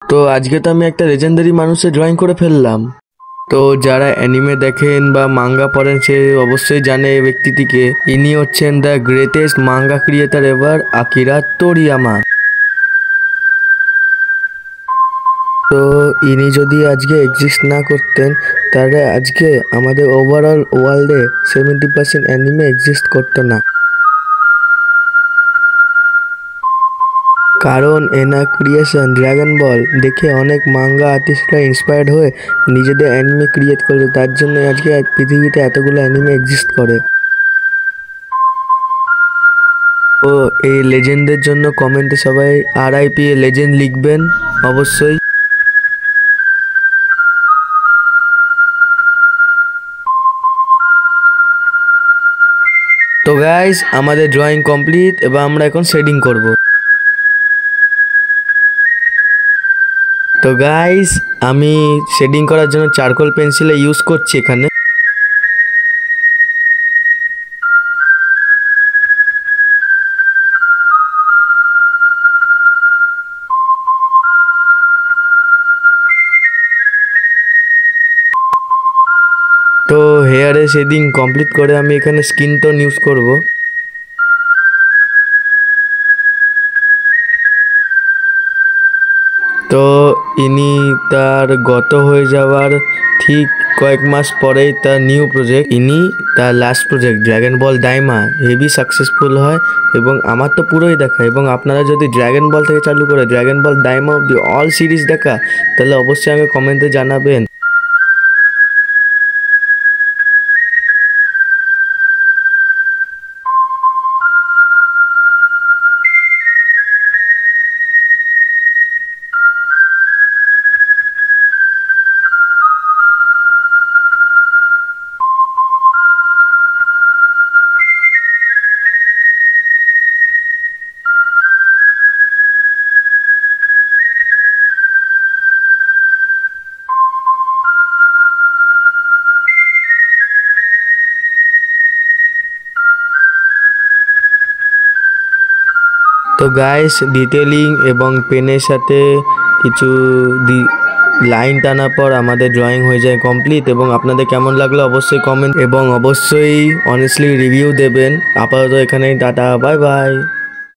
তো আজকে তো আমি একটা লেজেন্ডারি মানুষের ড্রয়িং করে ফেললাম। তো যারা অ্যানিমে দেখেন বা মাঙ্গা পড়েন সে অবশ্যই জানে এই ব্যক্তিটিকে। ইনি হচ্ছেন the greatest manga creator ever, Akira Toriyama. তো ইনি যদি আজকে এক্সিস্ট না করতেন তাহলে আজকে আমাদের ওভারঅল ওয়ার্ল্ডে 70% অ্যানিমে এক্সিস্ট করতো না। কারণ এনার ক্রিয়েশন ড্রাগন বল দেখে অনেক মাঙ্গা আর্টিস্টরা ইন্সপায়ার্ড হয়ে নিজেদের অ্যানিমে ক্রিয়েট করে, তার জন্য আজকে পৃথিবীতে এতগুলো অ্যানিমে এক্সিস্ট করে। ও এই লেজেন্ডের জন্য কমেন্টে সবাই RIP লেজেন্ড লিখবেন অবশ্যই। তো গাইস আমাদের ড্রয়িং কমপ্লিট, এবার আমরা এখন শেডিং করব। তো গাইস আমি শেডিং করার জন্য চারকোল পেন্সিলে ইউজ করছি এখানে। তো হেয়ারে শেডিং কমপ্লিট করে আমি এখানে স্কিন টোন ইউজ করব। তো ইনি তার গত হয়ে যাওয়ার ঠিক কয়েক মাস পরেই তার নিউ প্রজেক্ট, ইনি তার লাস্ট প্রজেক্ট ড্র্যাগন বল ডাইমা হেভি সাকসেসফুল হয় এবং আমার তো পুরোই দেখা। এবং আপনারা যদি ড্র্যাগন বল থেকে চালু করে ড্র্যাগন বল ডাইমা অব্দি অল সিরিজ দেখা, তাহলে অবশ্যই আমাকে কমেন্টে জানাবেন। তো গাইস ডিটেলিং এবং পেনের সাথে কিছু লাইন টানার পর আমাদের ড্রয়িং হয়ে যায় কমপ্লিট। এবং আপনাদের কেমন লাগলো অবশ্যই কমেন্ট এবং অবশ্যই অনেস্টলি রিভিউ দেবেন। আপাতত এখানেই টাটা, বাই বাই।